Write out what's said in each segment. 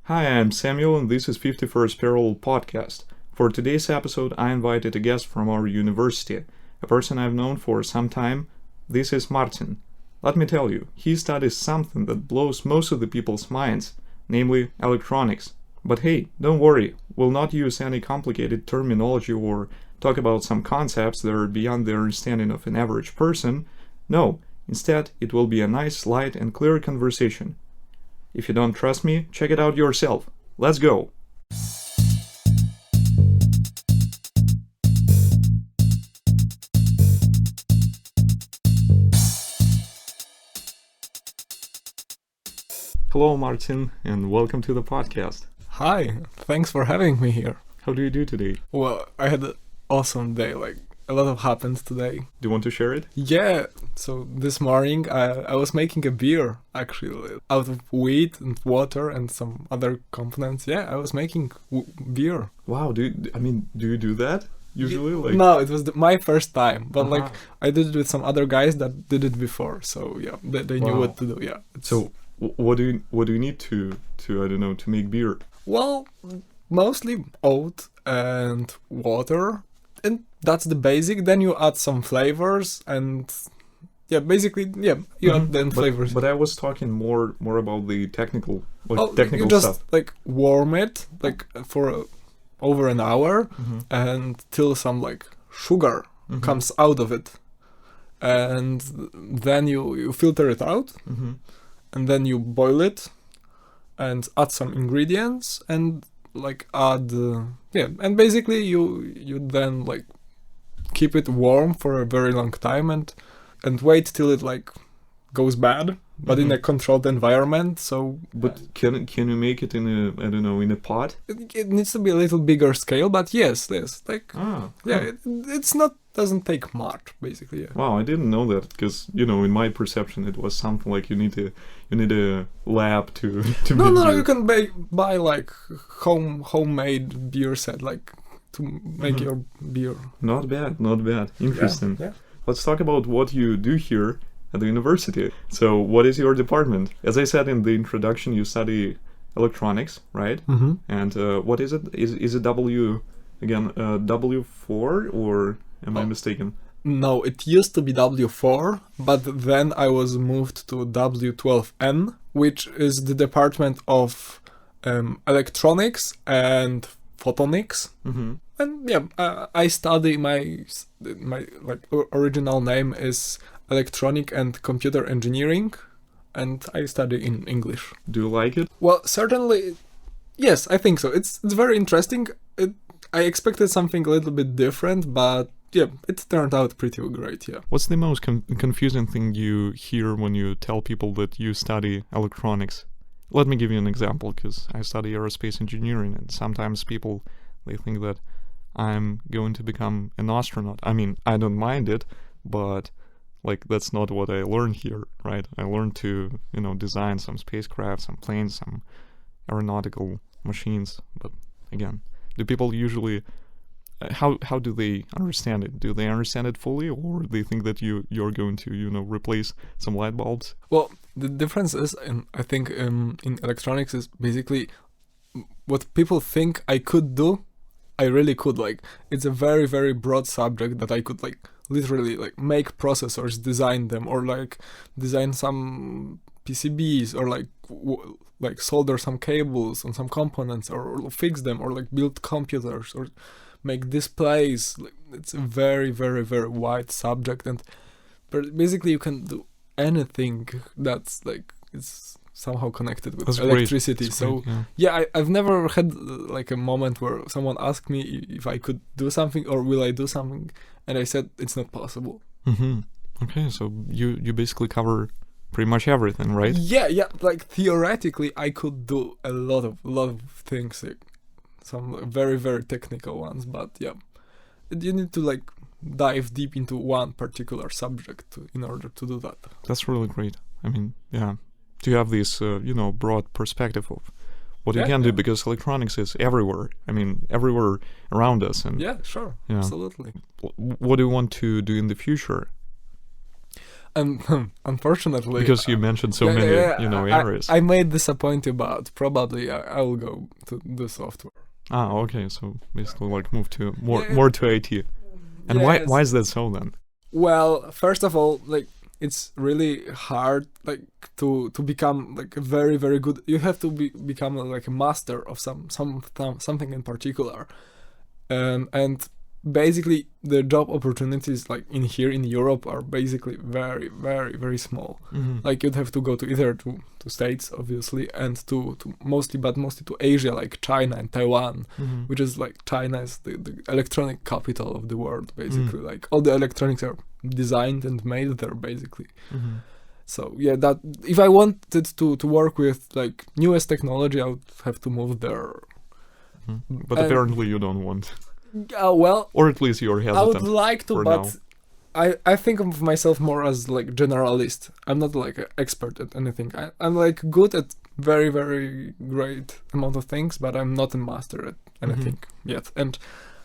Hi, I'm Samuel, and this is 51st Parallel Podcast. For today's episode, I invited a guest from our university, a person I've known for some time. This is Marcin. Let me tell you, he studies something that blows most of the people's minds, namely electronics. But hey, don't worry, we'll not use any complicated terminology or talk about some concepts that are beyond the understanding of an average person. No, instead, it will be a nice, light, and clear conversation. If you don't trust me, check it out yourself. Let's go! Hello, Marcin, and welcome to the podcast. Hi, thanks for having me here. How do you do today? Well, I had an awesome day, a lot of happened today. Do you want to share it? Yeah, so this morning I was making a beer, actually, out of wheat and water and some other components. Yeah, I was making beer. Wow, do you do that usually? No, it was my first time, but I did it with some other guys that did it before, so yeah, they knew what to do, yeah. So, what do you need to make beer? Well, mostly oat and water, and that's the basic. Then you add some flavors, and you add then flavors. But I was talking more about the technical you just stuff. Warm it for over an hour, and till some sugar comes out of it, and then you filter it out, and then you boil it, and add some ingredients, and and basically you then keep it warm for a very long time and wait till it goes bad, but in a controlled environment. So, but can you make it in a pot? It needs to be a little bigger scale, but yes, it's not doesn't take much basically. Yeah. Wow, I didn't know that, because in my perception it was something like you need a lab to no, make beer. You can buy homemade beer set to make your beer. Not bad. Interesting. Yeah. Let's talk about what you do here at the university. So, what is your department? As I said in the introduction, you study electronics, right? And what is it? Is it W4, or am I mistaken? No, it used to be W4, but then I was moved to W12N, which is the department of electronics and photonics. And I study my original name is electronic and computer engineering, and I study in English. Do you like it? Well, certainly, yes, I think so. It's very interesting. I expected something a little bit different, but yeah, it turned out pretty great, yeah. What's the most confusing thing you hear when you tell people that you study electronics? Let me give you an example, because I study aerospace engineering, and sometimes people, they think that I'm going to become an astronaut. I mean, I don't mind it, but that's not what I learned here, right? I learned to, design some spacecraft, some planes, some aeronautical machines. But again, do people usually, how do they understand it? Do they understand it fully, or they think that you're going to, replace some light bulbs? Well, the difference is, I think in electronics is basically what people think I could do, I really could. It's a very, very broad subject that I could literally make processors, design them, or design some PCBs, or solder some cables on some components, or fix them, or build computers, or make displays. It's a very, very, very wide subject, and basically you can do anything that's it's somehow connected with electricity. So I've never had a moment where someone asked me if I could do something or will I do something, and I said it's not possible. Okay, so you basically cover pretty much everything, right? Yeah. Theoretically, I could do a lot of things, some very, very technical ones, but you need to dive deep into one particular subject in order to do that. That's really great. I mean, to have this broad perspective of what you can do, because electronics is everywhere. I mean, everywhere around us. And sure, absolutely. What do you want to do in the future? And unfortunately, Because you mentioned so many, areas. I might disappoint you, but probably I will go to the software. Okay, so basically like move to more Yeah. more to IT. And Yes. why is that so then? Well, first of all, like it's really hard, like to become like a very very good. You have to become like a master of something in particular, and basically the job opportunities like in here in Europe are basically very very very small. Like you'd have to go to either to States obviously and to mostly to Asia, like China and Taiwan, which is like China is the electronic capital of the world basically. Like all the electronics are designed and made there basically. So yeah, that if I wanted to work with like newest technology, I would have to move there. But apparently you don't want. Well, Or at least you're I hesitant. would like to, for but now. I think of myself more as like generalist. I'm not like an expert at anything. I'm like good at very very great amount of things, but I'm not a master at anything yet. And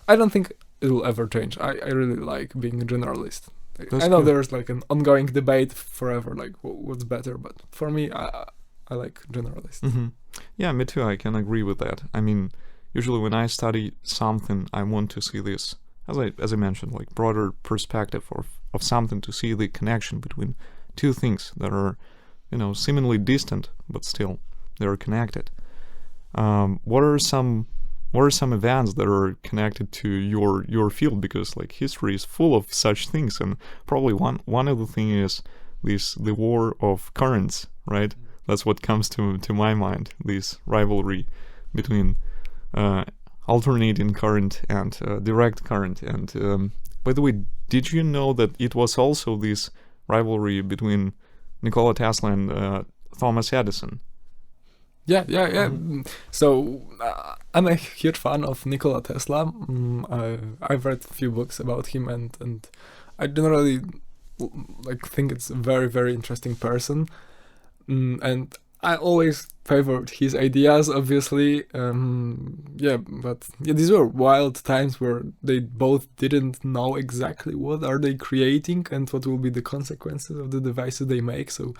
I don't think it will ever change. I really like being a generalist. That's I know good. there's like an ongoing debate forever, like what's better, but for me, I like generalist. Yeah, me too. I can agree with that. I mean, usually when I study something, I want to see this, as I mentioned, like broader perspective of something, to see the connection between two things that are, seemingly distant, but still they're connected. What are some events that are connected to your field? Because like history is full of such things, and probably one of the thing is the war of currents, right? That's what comes to my mind. This rivalry between alternating current and direct current. And by the way, did you know that it was also this rivalry between Nikola Tesla and Thomas Edison? Yeah. So I'm a huge fan of Nikola Tesla. I've read a few books about him, and I generally like think it's a very very interesting person. And I always favored his ideas, obviously. But these were wild times where they both didn't know exactly what are they creating and what will be the consequences of the devices they make. So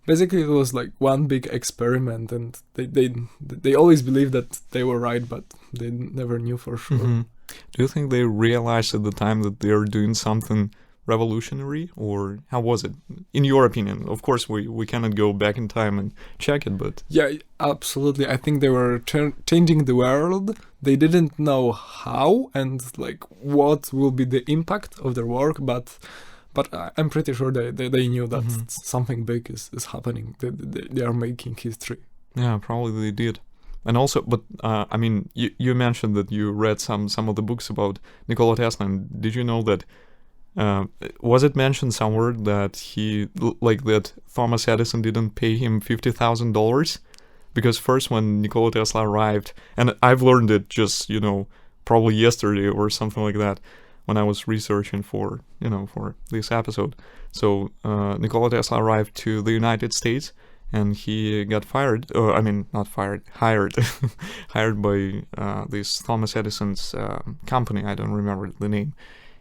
basically, it was like one big experiment, and they always believed that they were right, but they never knew for sure. Do you think they realized at the time that they're doing something revolutionary, or how was it in your opinion? Of course we cannot go back in time and check it, but Yeah, absolutely. I think they were changing the world. They didn't know how and like what will be the impact of their work, but I'm pretty sure they knew that something big is happening. They are making history. yeah, probably they did. And also, but I mean, you mentioned that you read some of the books about Nikola Tesla, and did you know that was it mentioned somewhere that that Thomas Edison didn't pay him $50,000? Because first when Nikola Tesla arrived, and I've learned it just, probably yesterday or something like that, when I was researching for this episode. So Nikola Tesla arrived to the United States, and he got fired. Not fired, hired, hired by this Thomas Edison's company. I don't remember the name.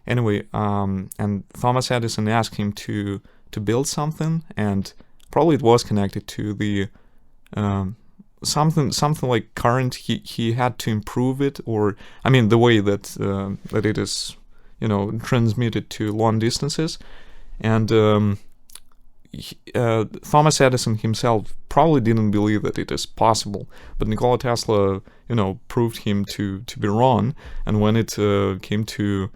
Anyway, and Thomas Edison asked him to build something, and probably it was connected to the something like current. He had to improve it, or the way that it is transmitted to long distances, and Thomas Edison himself probably didn't believe that it is possible, but Nikola Tesla proved him to be wrong. And when it came to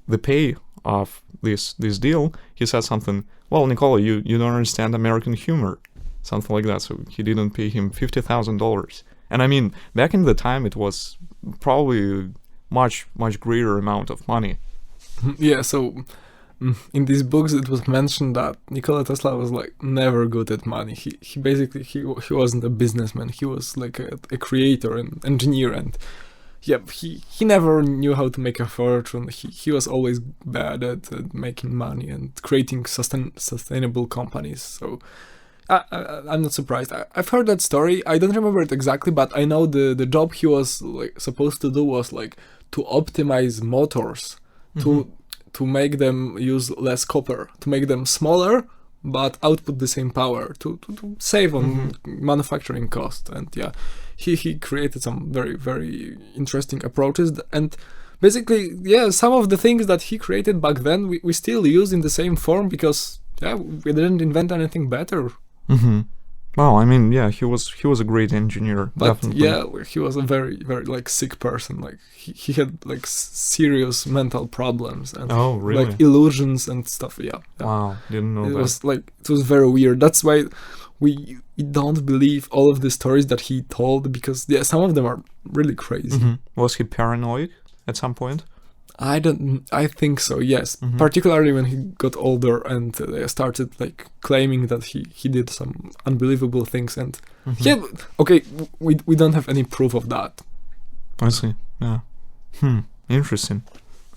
the pay of this deal, he said something, well, Nikola, you don't understand American humor, something like that. So he didn't pay him $50,000. And back in the time, it was probably much greater amount of money. Yeah, so in these books it was mentioned that Nikola Tesla was like never good at money. He basically he wasn't a businessman. He was like a creator and engineer, and yeah, he never knew how to make a fortune. He was always bad at making money and creating sustainable companies. So I'm not surprised. I've heard that story. I don't remember it exactly, but I know the job he was like supposed to do was like to optimize motors to make them use less copper, to make them smaller but output the same power, to save on manufacturing cost. And yeah, he created some very, very interesting approaches. And basically, yeah, some of the things that he created back then we still use in the same form, because yeah, we didn't invent anything better. Well, I mean, yeah, he was a great engineer, But definitely. yeah, he was a very, very like sick person. Like he had like serious mental problems and Oh, really? like illusions and stuff. Yeah. Wow, didn't know It that. was like, it was very weird. That's why we don't believe all of the stories that he told, because yeah, some of them are really crazy. Was he paranoid at some point? I think so, yes. Particularly when he got older and started like claiming that he did some unbelievable things. And yeah, okay, we don't have any proof of that. I see. Yeah. Interesting.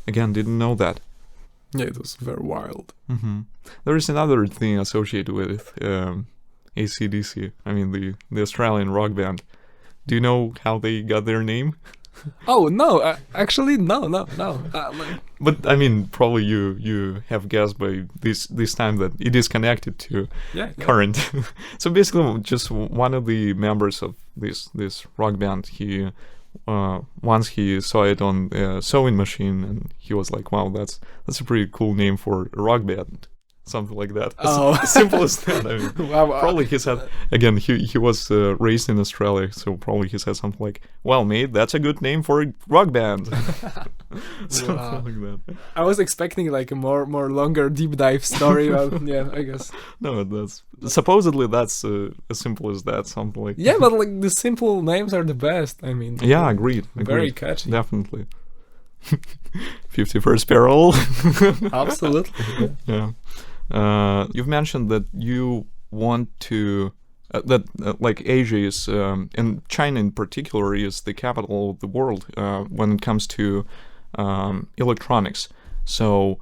Again, didn't know that. Yeah, it was very wild. There is another thing associated with AC/DC. I mean, the Australian rock band. Do you know how they got their name? Oh no, actually no. But I mean, probably you have guessed by this time that it is connected to current. So basically, just one of the members of this rock band, he once he saw it on a sewing machine, and he was like, "Wow, that's a pretty cool name for a rock band." Something like that. Oh. As simple as that. I mean, Wow. probably he said, again, he was raised in Australia, so probably he said something like, "Well, mate, that's a good name for a rock band." Something Wow. like that. I was expecting like a more longer deep dive story. Well, yeah, I guess. No, that's supposedly that's as simple as that. Something like Yeah, but like the simple names are the best. I mean, yeah, agreed. very catchy. Definitely. 51st Parallel. Absolutely. Yeah. You've mentioned that you want to like Asia is and China in particular is the capital of the world when it comes to electronics. So,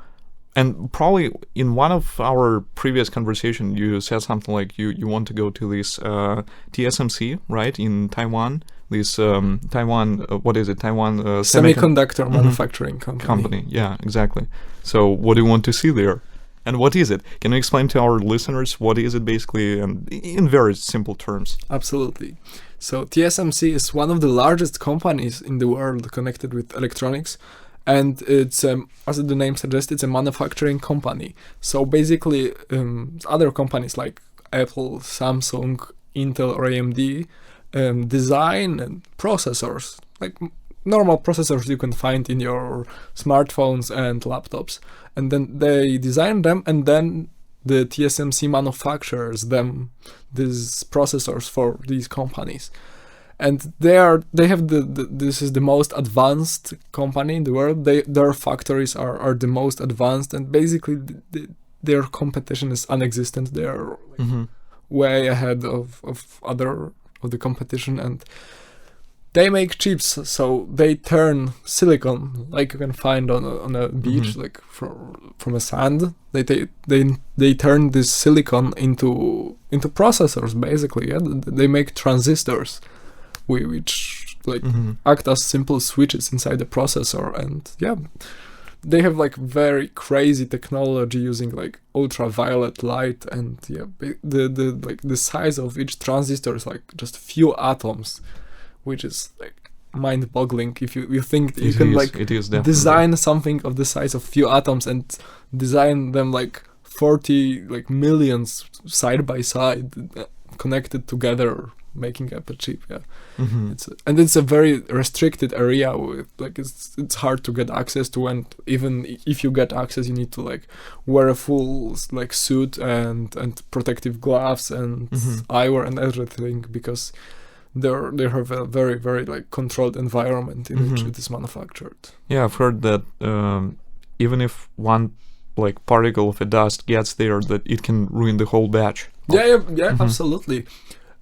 and probably in one of our previous conversation, you said something like you want to go to this TSMC, right, in Taiwan. This Taiwan, what is it? Taiwan Semiconductor manufacturing company. Yeah, exactly. So, what do you want to see there? And what is it? Can you explain to our listeners what is it basically, and in very simple terms? Absolutely. So TSMC is one of the largest companies in the world connected with electronics, and it's as the name suggests, it's a manufacturing company. So basically, other companies like Apple, Samsung, Intel, or AMD design and processors, like normal processors you can find in your smartphones and laptops, and then they design them, and then the TSMC manufactures them, these processors, for these companies. And they have this is the most advanced company in the world. Their factories are the most advanced, and basically their competition is non-existent. They are way ahead of the competition, and they make chips, so they turn silicon, like you can find on a beach, like from a sand. They turn this silicon into processors, basically. Yeah, they make transistors, which like act as simple switches inside the processor, and yeah, they have like very crazy technology using like ultraviolet light, and yeah, the size of each transistor is like just few atoms, which is like mind-boggling if you think that you can like design something of the size of few atoms and design them like 40 like millions side by side connected together, making up a chip. Yeah, it's a very restricted area with like it's hard to get access to, and even if you get access, you need to like wear a full like suit and protective gloves and eyewear and everything, because they have a very, very like controlled environment in which it is manufactured. Yeah, I've heard that even if one like particle of a dust gets there, that it can ruin the whole batch. Yeah, absolutely.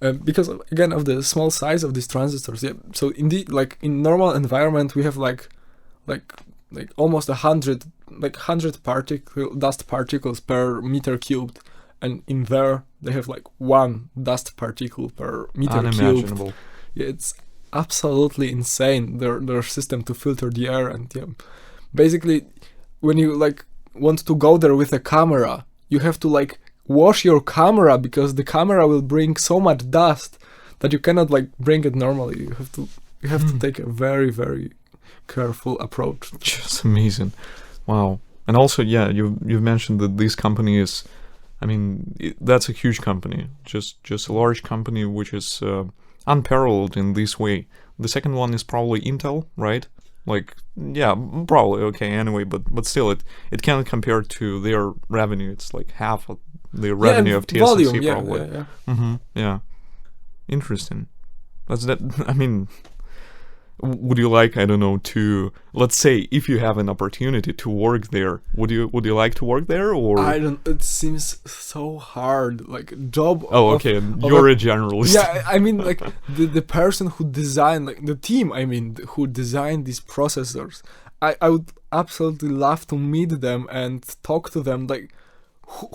Because again of the small size of these transistors. Yeah. So indeed, like in normal environment, we have like almost 100 dust particles per meter cubed. And in there, they have like one dust particle per meter Unimaginable. cubed. Yeah, it's absolutely insane, their system to filter the air. And yeah, basically, when you like want to go there with a camera, you have to like wash your camera because the camera will bring so much dust that you cannot like bring it normally. You have to take a very, very careful approach. Just amazing. Wow. And also, yeah, you've mentioned that this company is, I mean, that's a huge company. Just a large company which is unparalleled in this way. The second one is probably Intel, right? Like, yeah, probably okay anyway, but still, it can't compare to their revenue. It's like half of the revenue of TSMC, volume, probably. Yeah. Mm-hmm. Yeah. Interesting. That's that. I mean, would you like, I don't know, to, let's say, if you have an opportunity to work there, would you like to work there, or? I don't. It seems so hard. Like job. Oh, okay. You're a generalist. Yeah, I mean, like the person who designed, like the team, I mean, who designed these processors. I would absolutely love to meet them and talk to them, like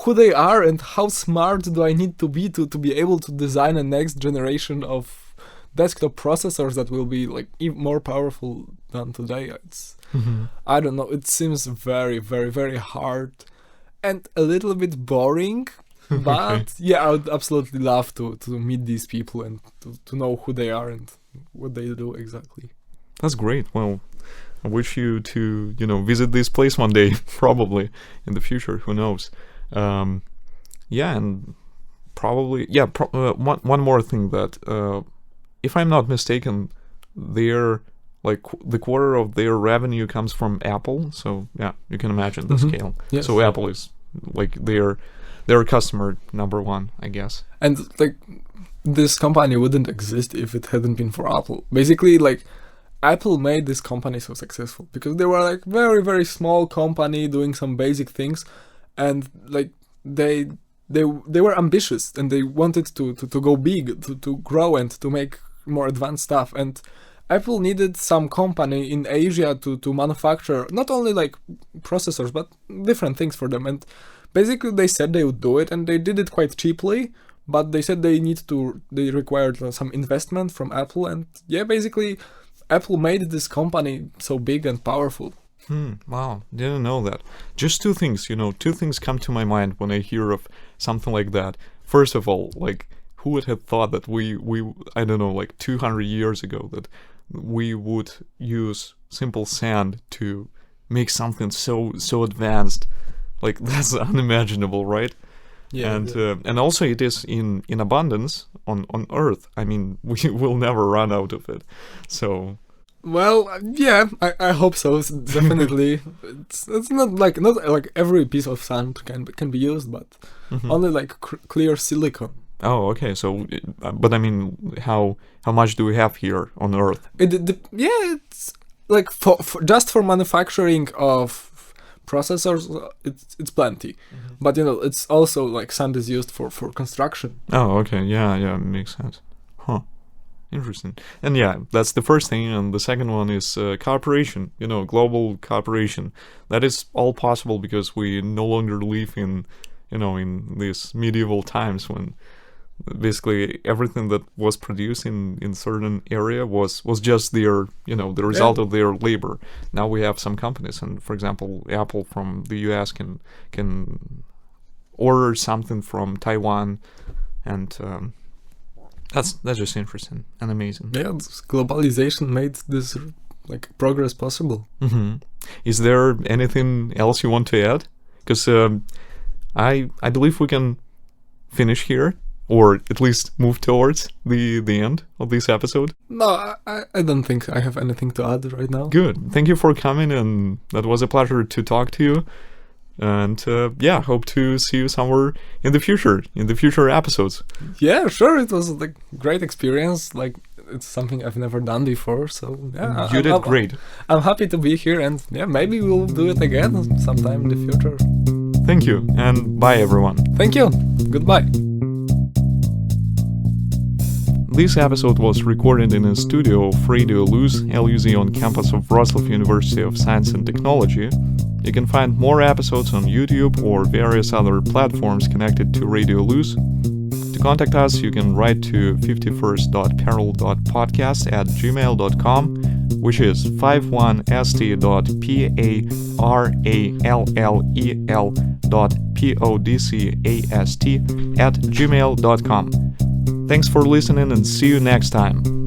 who they are and how smart do I need to be able to design a next generation of desktop processors that will be like even more powerful than today. It's I don't know. It seems very, very, very hard and a little bit boring. But yeah, I would absolutely love to meet these people and to know who they are and what they do exactly. That's great. Well, I wish you to, visit this place one day, probably in the future. Who knows? Yeah, and probably, yeah. One more thing that, if I'm not mistaken, their the quarter of their revenue comes from Apple. So yeah, you can imagine the scale. Yes. So Apple is like their customer number one, I guess. And like this company wouldn't exist if it hadn't been for Apple. Basically, like Apple made this company so successful because they were like very, very small company doing some basic things, and like they were ambitious and they wanted to go big, to grow and to make more advanced stuff. And Apple needed some company in Asia to manufacture not only like processors but different things for them. And basically they said they would do it, and they did it quite cheaply, but they said they required some investment from Apple. And yeah, basically Apple made this company so big and powerful. Wow, didn't know that. Just two things, two things come to my mind when I hear of something like that. First of all, like, who would have thought that we I don't know, like 200 years ago, that we would use simple sand to make something so advanced? Like, that's unimaginable, right? Yeah. And also it is in abundance on Earth. I mean, we will never run out of it. So. Well, yeah, I hope so. Definitely, it's not like every piece of sand can be used, but only like clear silicon. Oh, okay. So, but I mean, how much do we have here on Earth? It's like for just for manufacturing of processors, it's plenty. But it's also like sand is used for construction. Oh, okay. Yeah, makes sense. Huh. Interesting. And yeah, that's the first thing. And the second one is cooperation, global cooperation. That is all possible because we no longer live in these medieval times when basically everything that was produced in certain area was just their, the result of their labor. Now we have some companies, and for example, Apple from the US can order something from Taiwan, and that's just interesting and amazing. Yeah, globalization made this like progress possible. Is there anything else you want to add? Because I believe we can finish here, or at least move towards the end of this episode. No, I don't think I have anything to add right now. Good. Thank you for coming, and that was a pleasure to talk to you. And yeah, hope to see you somewhere in the future episodes. Yeah, sure. It was like great experience. Like, it's something I've never done before. So yeah, you did great. I'm happy to be here, and yeah, maybe we'll do it again sometime in the future. Thank you, and bye everyone. Thank you. Goodbye. This episode was recorded in a studio of Radio Luz, LUZ, on campus of Wrocław University of Science and Technology. You can find more episodes on YouTube or various other platforms connected to Radio Luz. To contact us, you can write to 51st.peril.podcast@gmail.com which is 51st.parallel.podcast@gmail.com. Thanks for listening and see you next time.